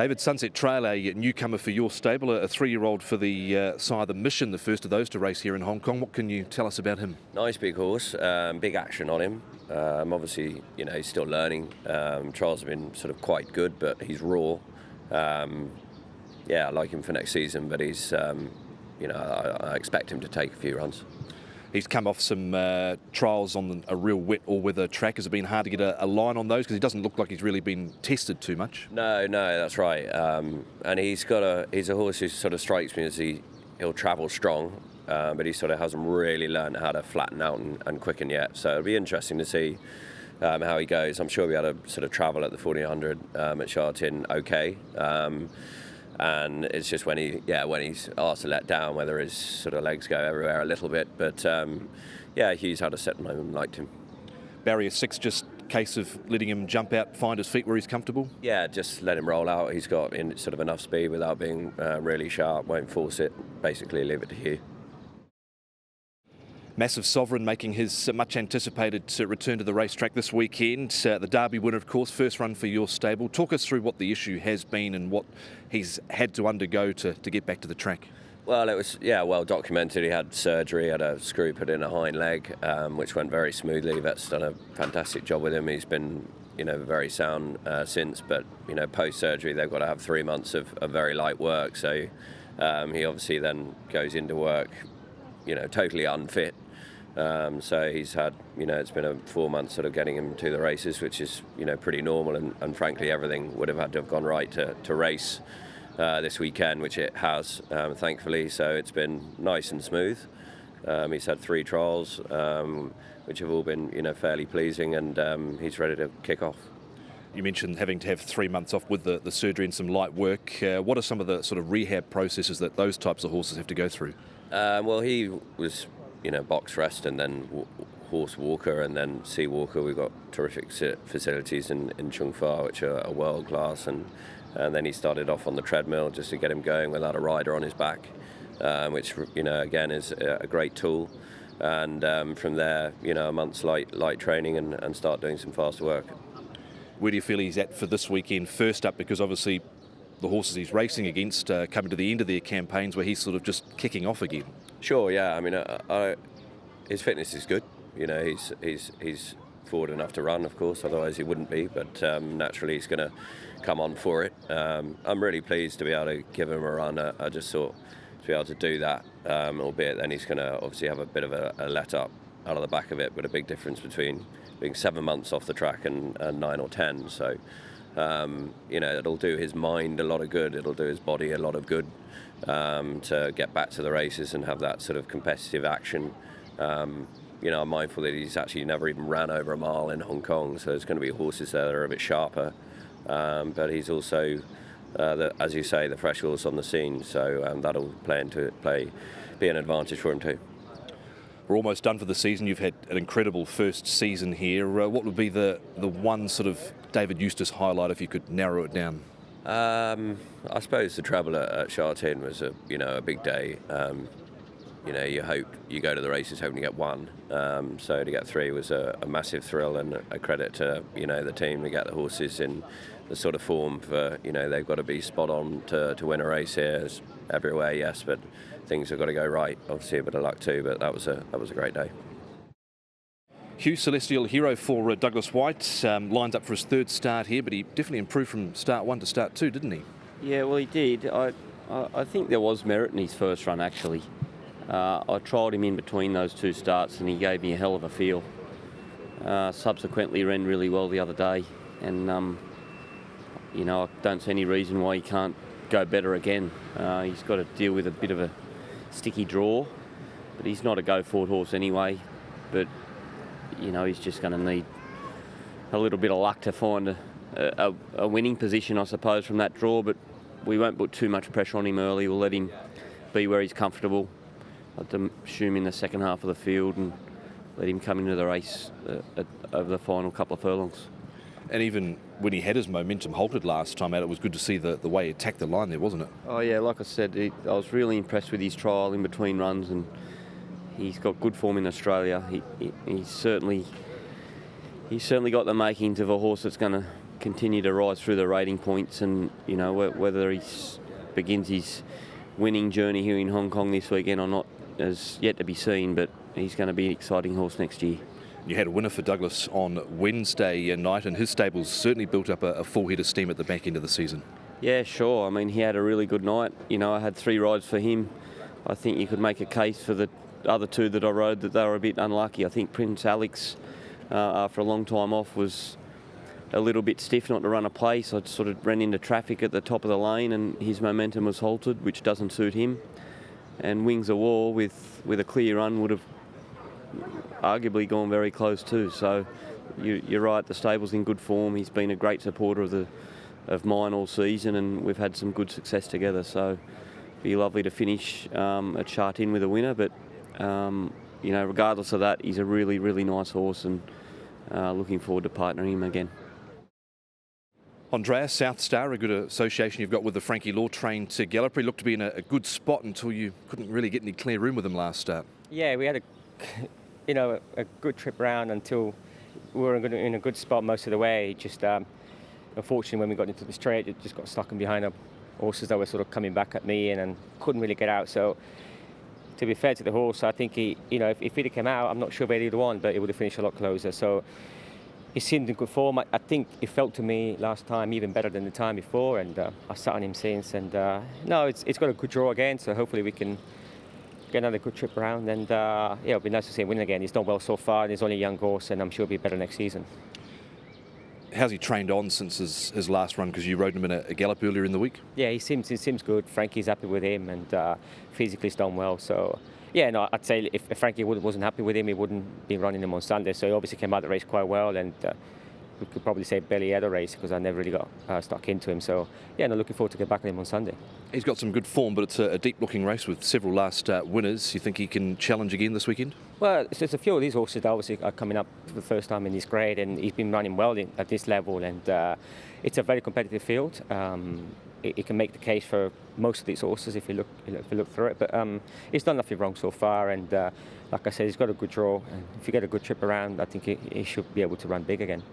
David, Sunset Trail, a newcomer for your stable, a 3-year-old for the sire The Mission, the first of those to race here in Hong Kong. What can you tell us about him? Nice big horse, big action on him. Obviously, he's still learning. Trials have been sort of quite good, but he's raw. I like him for next season, but he's, I expect him to take a few runs. He's come off some trials on a real wet all-weather track. Has it been hard to get a line on those? Because he doesn't look like he's really been tested too much. No, that's right. And he's a horse who sort of strikes me as he'll travel strong, but he sort of hasn't really learned how to flatten out and quicken yet. So it'll be interesting to see how he goes. I'm sure we'll be able to sort of travel at the 1400 at Sha Tin okay. And it's just when he's asked to let down, whether his sort of legs go everywhere a little bit. But Hugh's had a set moment, liked him. Barrier 6, just case of letting him jump out, find his feet where he's comfortable? Yeah, just let him roll out. He's got sort of enough speed without being really sharp, won't force it. Basically, leave it to Hugh. Massive Sovereign making his much anticipated return to the racetrack this weekend. The Derby winner, of course, first run for your stable. Talk us through what the issue has been and what he's had to undergo to get back to the track. Well, it was well documented. He had surgery, had a screw put in a hind leg, which went very smoothly. Vet's done a fantastic job with him. He's been very sound since, but post surgery they've got to have 3 months of very light work. So he obviously then goes into work totally unfit. So he's had, it's been a 4 months sort of getting him to the races, which is, pretty normal. And frankly, everything would have had to have gone right to race this weekend, which it has, thankfully. So it's been nice and smooth. He's had 3 trials, which have all been, fairly pleasing, and he's ready to kick off. You mentioned having to have 3 months off with the surgery and some light work. What are some of the sort of rehab processes that those types of horses have to go through? Well, he was, box rest and then horse walker and then sea walker. We've got terrific facilities in Chung Fa, which are world class. And then he started off on the treadmill just to get him going without a rider on his back, which, again, is a great tool. And from there, a month's light training and start doing some fast work. Where do you feel he's at for this weekend? First up, because obviously the horses he's racing against coming to the end of their campaigns where he's sort of just kicking off again. Sure, yeah. I mean, his fitness is good. He's forward enough to run, of course. Otherwise, he wouldn't be. But naturally, he's going to come on for it. I'm really pleased to be able to give him a run. I just thought to be able to do that, albeit then he's going to obviously have a bit of a let up out of the back of it, but a big difference between being 7 months off the track and 9 or 10. So. It'll do his mind a lot of good. It'll do his body a lot of good to get back to the races and have that sort of competitive action. I'm mindful that he's actually never even ran over a mile in Hong Kong, so there's going to be horses there that are a bit sharper. But he's also, as you say, the fresh horse on the scene, so that'll be an advantage for him too. We're almost done for the season. You've had an incredible first season here. What would be the one sort of David Eustace highlight if you could narrow it down? I suppose the treble at Sha Tin was a big day. You hope you go to the races hoping to get 1. So to get 3 was a massive thrill and a credit to the team to get the horses in the sort of form for they've got to be spot on to win a race here. It's everywhere, yes, but things have got to go right. Obviously a bit of luck too, but that was a great day. Hugh, Celestial Hero for Douglas White, lines up for his 3rd start here, but he definitely improved from start 1 to start 2, didn't he? Yeah, well, he did. I think there was merit in his first run, actually. I trialled him in between those 2 starts and he gave me a hell of a feel. Subsequently ran really well the other day, and I don't see any reason why he can't go better again. He's got to deal with a bit of a sticky draw, but he's not a go-forward horse anyway. But he's just going to need a little bit of luck to find a winning position, I suppose, from that draw. But we won't put too much pressure on him early. We'll let him be where he's comfortable. I'd assume in the second half of the field and let him come into the race over the final couple of furlongs. And even when he had his momentum halted last time out, it was good to see the way he attacked the line there, wasn't it? Oh yeah, like I said, I was really impressed with his trial in between runs, and he's got good form in Australia. He's certainly got the makings of a horse that's going to continue to rise through the rating points, and whether he begins his winning journey here in Hong Kong this weekend or not is yet to be seen, but he's going to be an exciting horse next year. You had a winner for Douglas on Wednesday night, and his stable's certainly built up a full head of steam at the back end of the season. Yeah, sure. I mean, he had a really good night. I had 3 rides for him. I think you could make a case for the other 2 that I rode that they were a bit unlucky. I think Prince Alex, after a long time off, was a little bit stiff not to run a place. I sort of ran into traffic at the top of the lane and his momentum was halted, which doesn't suit him. And Wings of War, with a clear run, would have arguably gone very close too. So you're right, the stable's in good form. He's been a great supporter of mine all season, and we've had some good success together. So it'd be lovely to finish at Sha Tin with a winner. But regardless of that, he's a really, really nice horse, and looking forward to partnering him again. Andrea Southstar, a good association you've got with the Frankie Law train to Galloper. He looked to be in a good spot until you couldn't really get any clear room with him last start. Yeah, we had a good trip around until we were in a good spot most of the way. Just unfortunately, when we got into the straight, it just got stuck in behind the horses that were sort of coming back at me, and couldn't really get out. So to be fair to the horse, I think if he'd have come out, I'm not sure where he'd won, but it would have finished a lot closer. So he seemed in good form. I think it felt to me last time even better than the time before, and I sat on him since. And it's got a good draw again, so hopefully we can get another good trip around. And it'll be nice to see him win again. He's done well so far, and he's only a young horse, and I'm sure he'll be better next season. How's he trained on since his last run? Because you rode him in a gallop earlier in the week. Yeah, he seems good. Frankie's happy with him, and physically he's done well. So yeah, no, I'd say if Frankie wasn't happy with him, he wouldn't be running him on Sunday. So he obviously came out of the race quite well, and we could probably say barely had a race because I never really got stuck into him. So yeah, no, looking forward to get back on him on Sunday. He's got some good form, but it's a deep-looking race with several last winners. You think he can challenge again this weekend? Well, there's a few of these horses that obviously are coming up for the first time in this grade, and he's been running well at this level, and it's a very competitive field. It can make the case for most of these horses if you look through it, but he's done nothing wrong so far, and like I said, he's got a good draw, and if you get a good trip around, I think he should be able to run big again.